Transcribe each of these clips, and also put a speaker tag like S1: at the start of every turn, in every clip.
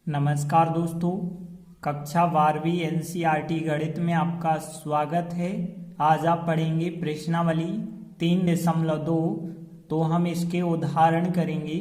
S1: नमस्कार दोस्तों, कक्षा 12वीं एनसीईआरटी गणित में आपका स्वागत है। आज आप पढ़ेंगे प्रश्नावली 3.2। तो हम इसके उदाहरण करेंगे।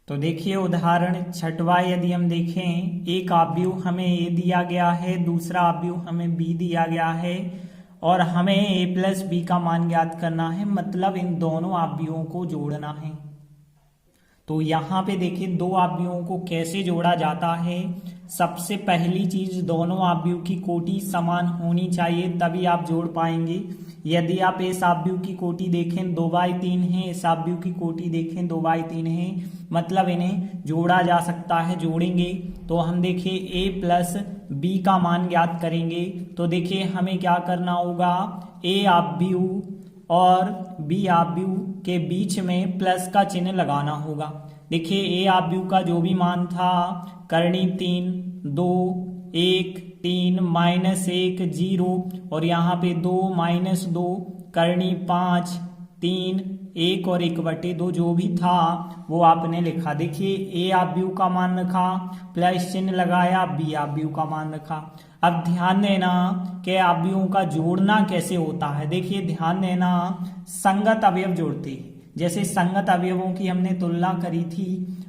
S1: तो देखिए उदाहरण छठवा, यदि हम देखें, एक आव्यूह हमें ए दिया गया है, दूसरा आव्यूह हमें बी दिया गया है और हमें ए प्लस बी का मान ज्ञात करना है, मतलब इन दोनों आव्यूहों को जोड़ना है। तो यहाँ पे देखिए दो आव्यूहों को कैसे जोड़ा जाता है। सबसे पहली चीज, दोनों आव्यूह की कोटि समान होनी चाहिए, तभी आप जोड़ पाएंगे। यदि आप इस आव्यूह की कोटि देखें 2/3 है, इस आव्यूह की कोटि देखें 2/3 है, मतलब इन्हें जोड़ा जा सकता है। जोड़ेंगे तो हम देखिए a प्लस बी का मान ज्ञात करेंगे। तो देखिए हमें क्या करना होगा, a आव्यूह और बी आव्यूह के बीच में प्लस का चिन्ह लगाना होगा। देखिए ए आव्यूह का जो भी मान था, करनी 3, 2, 1, 3, -1, 0 और यहाँ पे 2, -2, करनी 5, 3, 1 और 1/2 जो भी था वो आपने लिखा। देखिए ए आव्यूह का मान रखा, प्लस चिन्ह लगाया, बी आव्यूह का मान रखा। अब ध्यान देना कि आव्यूहों का जोड़ना कैसे होता है। देखिए ध्यान देना, संगत अवयव जोड़ते हैं। जैसे संगत अवयवों की हमने तुलना करी थी,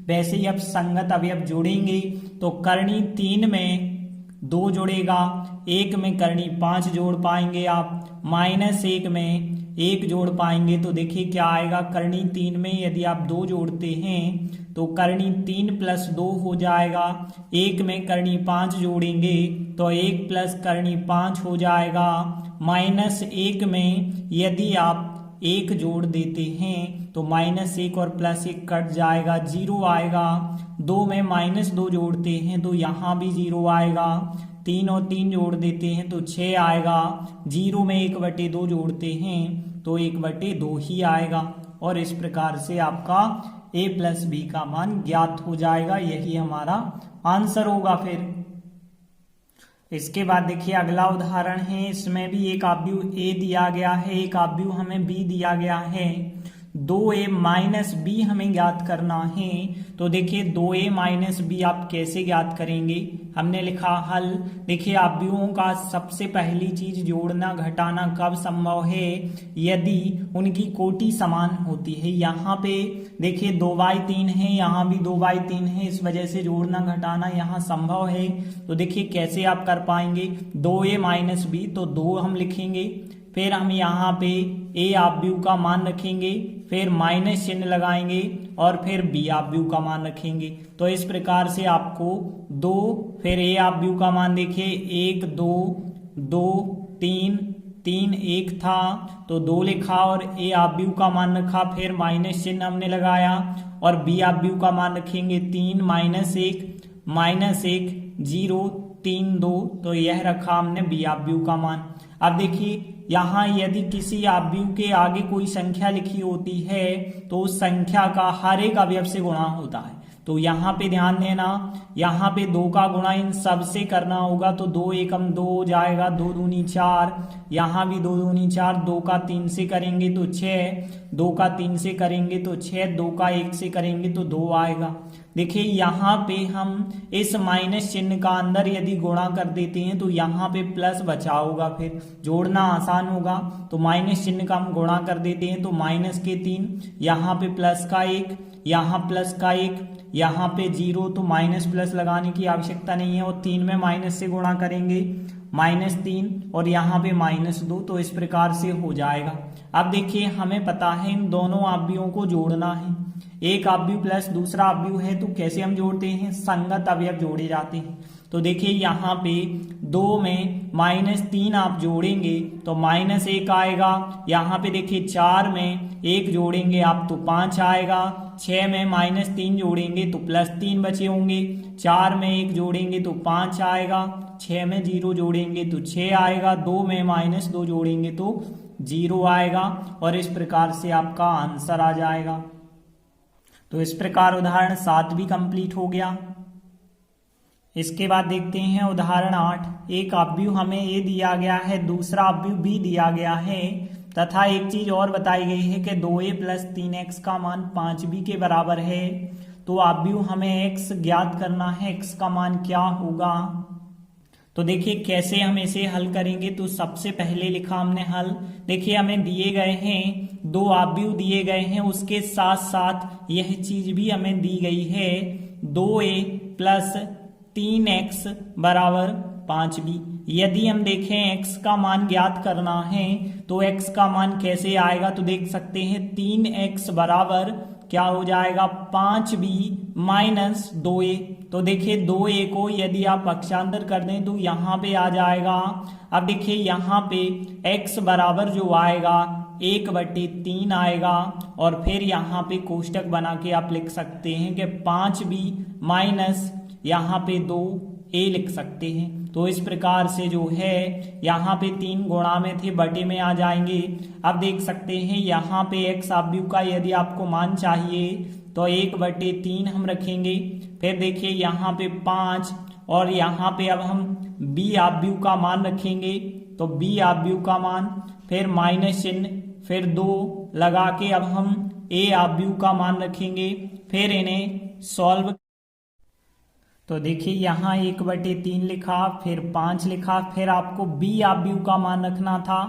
S1: वैसे ही अब संगत अवयव जोड़ेंगे। तो करनी 3 में 2 जोड़ेगा, 1 में करनी 5 जोड़ पाएंगे आप, -1 में 1 जोड़ पाएंगे। तो देखिए क्या आएगा, करनी 3 में यदि आप 2 जोड़ते हैं तो करनी 3 + 2 हो जाएगा। 1 में करनी 5 जोड़ेंगे तो 1 + करनी 5 हो जाएगा। -1 में यदि आप 1 जोड़ देते हैं तो -1 और +1 कट जाएगा, 0 आएगा। 2 में -2 जोड़ते हैं तो यहाँ भी 0 आएगा। 3 और 3 जोड़ देते हैं तो 6 आएगा। 0 में 1/2 जोड़ते हैं तो 1/2 ही आएगा। और इस प्रकार से आपका a + b का मान ज्ञात हो जाएगा। यही हमारा आंसर होगा। फिर इसके बाद देखिए अगला उदाहरण है, इसमें भी एक आव्यूह a दिया गया है, एक आव्यूह हमें b दिया गया है। 2a - b हमें ज्ञात करना है। तो देखिए 2a - b आप कैसे ज्ञात करेंगे, हमने लिखा हल। देखिए आव्यूहों का सबसे पहली चीज जोड़ना घटाना कब संभव है, यदि उनकी कोटि समान होती है। यहाँ पे देखिए 2/3 है, यहाँ भी 2/3 है, इस वजह से जोड़ना घटाना यहाँ संभव है। तो देखिए कैसे आप कर पाएंगे, 2a - b तो 2 हम लिखेंगे, फिर हम यहाँ पे a आव्यूह का मान रखेंगे, फिर माइनस चिन्ह लगाएंगे और फिर b आव्यूह का मान रखेंगे। तो इस प्रकार से आपको 2, फिर a आव्यूह का मान देखिए 1, 2, 2, 3, 3, 1 था तो 2 लिखा और a आव्यूह का मान रखा, फिर माइनस चिन्ह हमने लगाया और b आव्यूह का मान रखेंगे 3, -1, 0, 3, 2 तो यह रखा हमने b आव्यूह का मान। अब देखिए यहाँ यदि किसी आव्यूह के आगे कोई संख्या लिखी होती है तो उस संख्या का हर एक अवयव से गुणा होता है। तो यहाँ पे ध्यान देना, यहाँ पे 2 का गुणा इन सब से करना होगा। तो 2 एकम 2 हो जाएगा, 2 दूनी 4, यहाँ भी 2 दूनी 4, 2 का 3 से करेंगे तो 6, 2 का 3 से करेंगे तो 6, 2 का 1 से करेंगे तो 2 आएगा। देखिए यहाँ पे हम इस माइनस चिन्ह का अंदर यदि गुणा कर देते हैं तो यहाँ पे प्लस बचा होगा, फिर जोड़ना आसान होगा। तो माइनस चिन्ह का हम गुणा कर देते हैं तो -3, यहाँ पे प्लस का 1, यहाँ प्लस का 1, यहाँ पे 0, तो माइनस प्लस लगाने की आवश्यकता नहीं है। और 3 में माइनस से गुणा करेंगे -3 और यहाँ पे -2, तो इस प्रकार से हो जाएगा। अब देखिए हमें पता है इन दोनों आव्यूहों को जोड़ना है। एक आव्यूह प्लस दूसरा आव्यूह है तो कैसे हम जोड़ते हैं, संगत अवयव जोड़े जाते हैं। तो देखिए यहाँ पे 2 में -3 आप जोड़ेंगे तो -1 आएगा। यहाँ पे देखिए 4 में 1 जोड़ेंगे आप तो 5 आएगा। 6 में -3 जोड़ेंगे तो +3 बचे होंगे। 4 में 1 जोड़ेंगे तो 5 आएगा। 6 में 0 जोड़ेंगे तो 6 आएगा। 2 में -2 जोड़ेंगे तो 0 आएगा। और इस प्रकार से आपका आंसर आ जाएगा। तो इस प्रकार उदाहरण 7 भी कंप्लीट हो गया। इसके बाद देखते हैं उदाहरण 8। एक आव्यूह हमें a दिया गया है, दूसरा आव्यूह b दिया गया है तथा एक चीज और बताई गई है कि 2a + 3x का मान 5b के बराबर है। तो आव्यूह हमें x ज्ञात करना है, x का मान क्या होगा। तो देखिए कैसे हम इसे हल करेंगे। तो सबसे पहले लिखा हमने हल। देखिए हमें दिए गए हैं, दो आव्यूह दिए गए हैं, उसके साथ साथ यह चीज भी हमें दी गई है, 2a प्लस 3x बराबर 5b। यदि हम देखें x का मान ज्ञात करना है तो x का मान कैसे आएगा, तो देख सकते हैं 3x बराबर क्या हो जाएगा, 5b माइनस 2a। तो देखिए 2a को यदि आप पक्षांतर कर दें तो यहाँ पे आ जाएगा। अब देखिए यहाँ पे x बराबर जो आएगा 1/3 आएगा, और फिर यहाँ पे कोष्टक बना के आप लिख सकते हैं कि 5b माइनस यहाँ पे 2a लिख सकते हैं। तो इस प्रकार से जो है यहाँ पे 3 गुणा में थे, बटे में आ जाएंगे। अब देख सकते हैं यहाँ पे x आव्यूह का यदि आपको मान चाहिए तो 1/3 हम रखेंगे। फिर देखिए यहाँ पे 5, और यहाँ पे अब हम b आव्यूह का मान रखेंगे, तो b आव्यूह का मान, फिर माइनस चिन्ह, फिर 2 लगा के अब हम a आव्यूह का मान रखेंगे, फिर इन्हें सॉल्व। तो देखिए यहाँ 1/3 लिखा, फिर 5 लिखा, फिर आपको b आव्यूह का मान रखना था,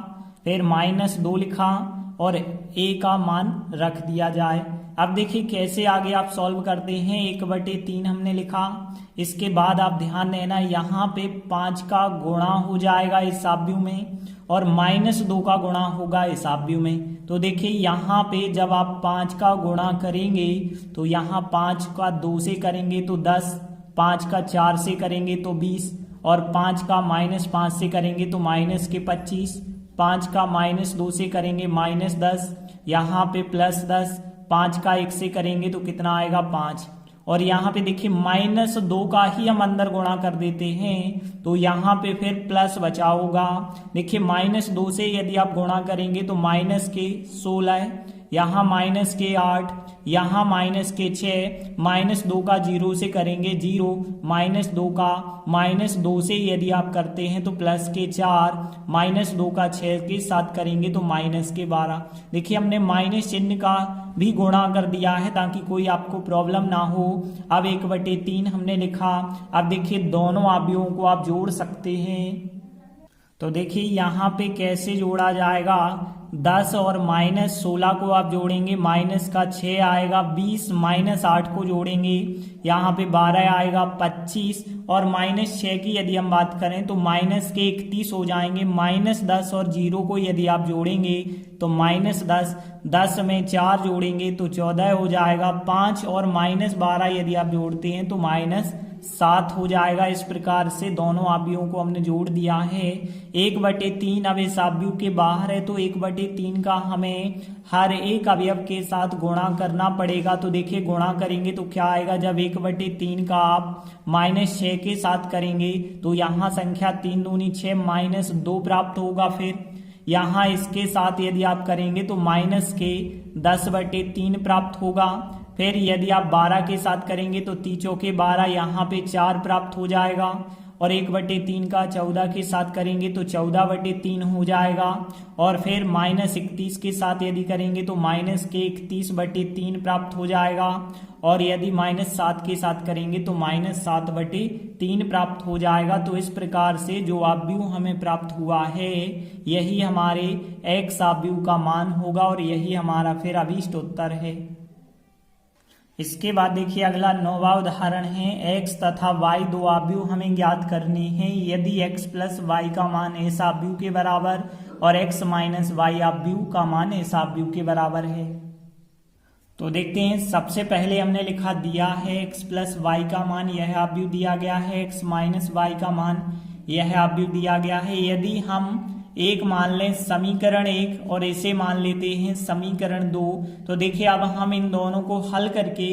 S1: फिर -2 लिखा और a का मान रख दिया जाए। अब देखिए कैसे आगे आप सॉल्व करते हैं। 1/3 हमने लिखा, इसके बाद आप ध्यान देना यहाँ पे 5 का गुणा हो जाएगा इस आव्यूह में, और -2 का गुणा होगा इस आव्यूह में। तो देखिए यहाँ पे जब आप 5 का गुणा करेंगे तो यहाँ 5 का 2 से करेंगे तो 10, 5 का 4 से करेंगे तो 20, और 5 का -5 से करेंगे तो -25, 5 का -2 से करेंगे -10, यहाँ पे +10, 5 का 1 से करेंगे तो कितना आएगा 5, और यहाँ पे देखिए -2 का ही हम अंदर गुणा कर देते हैं तो यहाँ पे फिर प्लस बचा होगा। देखिए -2 से यदि आप गुणा करेंगे तो -16, यहाँ -8, यहाँ -6, -2 का 0 से करेंगे 0, -2 का -2 से यदि आप करते हैं तो +4, -2 का 6 के साथ करेंगे तो -12। देखिए हमने माइनस चिन्ह का भी गुणा कर दिया है ताकि कोई आपको प्रॉब्लम ना हो। अब 1/3 हमने लिखा। अब देखिए दोनों आव्यूहों को आप जोड़ सकते हैं। तो देखिए यहाँ पे कैसे जोड़ा जाएगा, 10 और -16 को आप जोड़ेंगे, माइनस का 6 आएगा, 20 -8 को जोड़ेंगे, यहाँ पे 12 आएगा, 25, और -6 की यदि हम बात करें तो माइनस के 31 हो जाएंगे, -10 और 0 को यदि आप जोड़ेंगे तो -10, 10 में 4 जोड़ेंगे तो 14 हो जाएगा, 5 और -12 यदि आप जोड़ते हैं तो -7 हो जाएगा। इस प्रकार से दोनों आव्यूहों को हमने जोड़ दिया है। 1/3 अब इस आव्यूह के बाहर है तो 1/3 का हमें हर एक अवयव के साथ गुणा करना पड़ेगा। तो देखिए गुणा करेंगे तो क्या आएगा, जब 1/3 का आप -6 के साथ करेंगे तो यहाँ संख्या 3 दूनी 6 -2 प्राप्त होगा। फिर यहाँ इसके साथ यदि आप करेंगे तो -10/3 प्राप्त होगा। फिर यदि आप 12 के साथ करेंगे तो 3 चौके 12, यहाँ पे 4 प्राप्त हो जाएगा, और 1/3 का 14 के साथ करेंगे तो 14/3 हो जाएगा। और फिर -31 के साथ यदि करेंगे तो -31/3 प्राप्त हो जाएगा, और यदि -7 के साथ करेंगे तो -7/3 प्राप्त हो जाएगा। तो इस प्रकार से जो आव्यूह हमें प्राप्त हुआ है यही हमारे x आव्यूह का मान होगा, और यही हमारा फिर अभीष्ट उत्तर है। इसके बाद देखिए अगला 9वां उदाहरण है, x तथा y दो आव्यूह हमें ज्ञात करने हैं। यदि x प्लस y का मान इस आव्यूह के बराबर और x माइनस y आव्यूह का मान इस आव्यूह के बराबर है। तो देखते हैं, सबसे पहले हमने लिखा दिया है x प्लस y का मान, यह आव्यूह दिया गया है, x माइनस y का मान यह आव्यूह दिया गया है। यदि हम एक मान लें समीकरण 1 और इसे मान लेते हैं समीकरण 2, तो देखिए अब हम इन दोनों को हल करके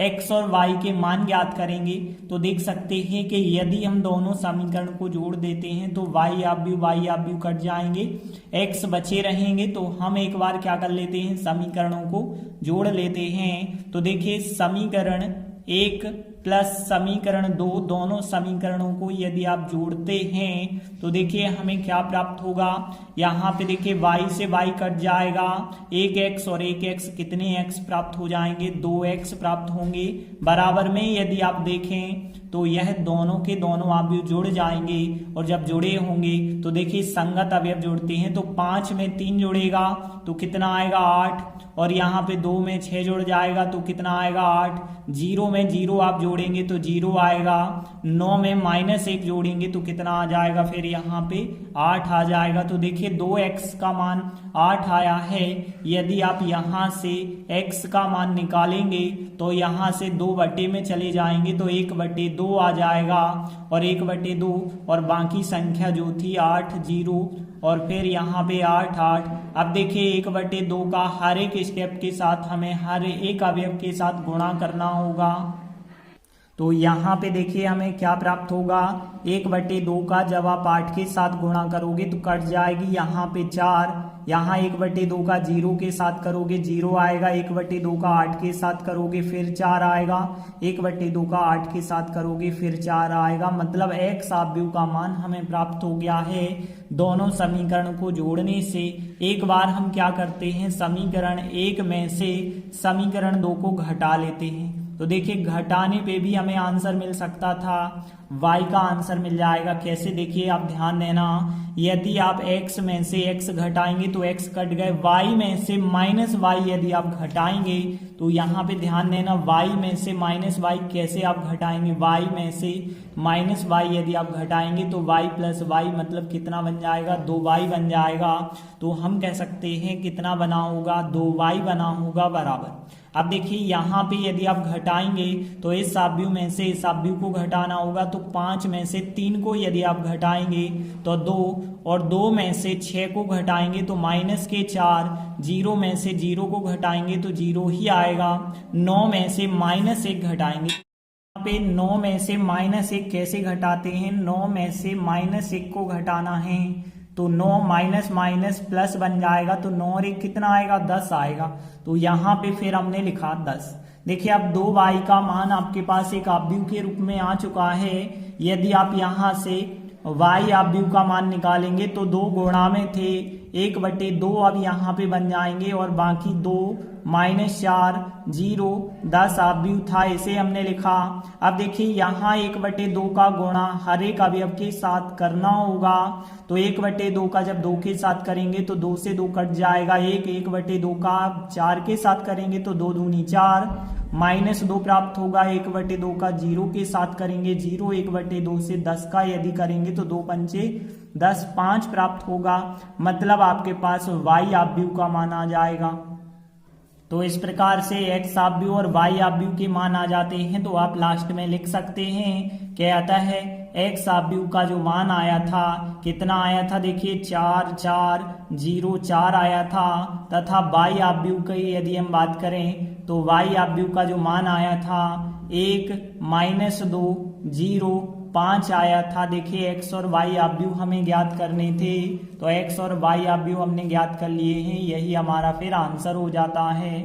S1: x और y के मान ज्ञात करेंगे। तो देख सकते हैं कि यदि हम दोनों समीकरण को जोड़ देते हैं तो y आव्यूह कट जाएंगे, x बचे रहेंगे। तो हम एक बार क्या कर लेते हैं, समीकरणों को जोड़ लेते हैं। तो देखिए समीकरण 1 प्लस समीकरण 2, दोनों समीकरणों को यदि आप जोड़ते हैं तो देखिए हमें क्या प्राप्त होगा। यहाँ पे देखिए y से y कट जाएगा, एक x और एक x, कितने x प्राप्त हो जाएंगे, 2x प्राप्त होंगे। बराबर में यदि आप देखें तो यह दोनों के दोनों अवयव जुड़ जाएंगे और जब जुड़े होंगे तो देखिए संगत अवयव जुड़ते हैं तो 5 में 3 जुड़ेगा तो कितना आएगा 8, और यहाँ पे 2 में 6 जुड़ जाएगा तो कितना आएगा 8, 0 में 0 आप जोड़ेंगे तो 0 आएगा, 9 में -1 जोड़ेंगे तो कितना आ जाएगा, फिर यहाँ पे 8 आ जाएगा। तो देखिए 2x का मान 8 आया है। यदि आप यहाँ से x का मान निकालेंगे तो यहाँ से 2 में चले जाएंगे तो 1/2 आ जाएगा, और 1/2 और बाकी संख्या जो थी 8 0 और फिर यहाँ पे 8 8। अब देखिए 1/2 का हर एक स्टेप के साथ हमें हर एक अवयव के साथ गुणा करना होगा। तो यहाँ पे देखिए हमें क्या प्राप्त होगा, 1/2 का जब आप 8 के साथ गुणा करोगे तो कट जाएगी यहाँ पे 4, यहाँ 1/2 का 0 के साथ करोगे 0 आएगा, 1/2 का 8 के साथ करोगे फिर 4 आएगा, 1/2 का 8 के साथ करोगे फिर 4 आएगा। मतलब x अवयव का मान हमें प्राप्त हो गया है दोनों समीकरण को जोड़ने से। एक बार हम क्या करते हैं, समीकरण 1 में से समीकरण 2 को घटा लेते हैं। तो देखिए घटाने पे भी हमें आंसर मिल सकता था, y का आंसर मिल जाएगा। कैसे, देखिए आप ध्यान देना, यदि आप x में से x घटाएंगे तो x कट गए, y में से -y यदि आप घटाएंगे तो यहाँ पे ध्यान देना, y में से -y कैसे आप घटाएंगे, y में से -y यदि आप घटाएंगे तो y प्लस y मतलब कितना बन जाएगा, 2y बन जाएगा। तो हम कह सकते हैं कितना बना होगा, 2y बना होगा बराबर। अब देखिए यहाँ पे यदि आप घटाएंगे तो इस अवयव में से इस अवयव को घटाना होगा, तो 5 में से 3 को यदि आप घटाएंगे तो 2, और 2 में से 6 को घटाएंगे तो -4, 0 में से 0 को घटाएंगे तो 0 ही आएगा, 9 में से -1 घटाएंगे। यहाँ पे 9 में से -1 कैसे घटाते हैं, 9 में से -1 को घटाना है तो 9 माइनस प्लस बन जाएगा, तो 9 और 1 कितना आएगा, 10 आएगा। तो यहाँ पे फिर हमने लिखा 10। देखिए अब 2y का मान आपके पास एक अवयव के रूप में आ चुका है। यदि आप यहाँ से y अवयव का मान निकालेंगे तो 2 गुणा में थे, 1/2 अब यहाँ पे बन जाएंगे, और बाकी 2 -4 0 10 अवयव था, इसे हमने लिखा। अब देखिए यहाँ 1/2 का गुणा हर एक अवयव के साथ करना होगा, तो 1/2 का जब 2 के साथ करेंगे तो 2 से 2 कट जाएगा, 1/2 का 4 के साथ करेंगे तो 2 दूनी 4, -2 प्राप्त होगा, 1/2 का 0 के साथ करेंगे 0, 1/2 से 10 का यदि करेंगे तो 2 पंचे 10, 5 प्राप्त होगा। मतलब आपके पास y अवयव का मान आ जाएगा। तो इस प्रकार से x अवयव और y अवयव के मान आ जाते हैं। तो आप लास्ट में लिख सकते हैं, क्या आता है, x अवयव का जो मान आया था कितना आया था, देखिए 4 4 0 4 आया था, तथा y अवयव की यदि हम बात करें तो y अवयव का जो मान आया था 1 -2 0 5 आया था। देखिए x और y अवयव हमें ज्ञात करने थे, तो x और y अवयव हमने ज्ञात कर लिए हैं, यही हमारा फिर आंसर हो जाता है।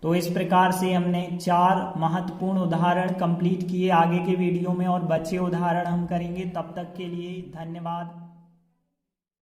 S1: तो इस प्रकार से हमने 4 महत्वपूर्ण उदाहरण कंप्लीट किए। आगे के वीडियो में और बचे उदाहरण हम करेंगे। तब तक के लिए धन्यवाद।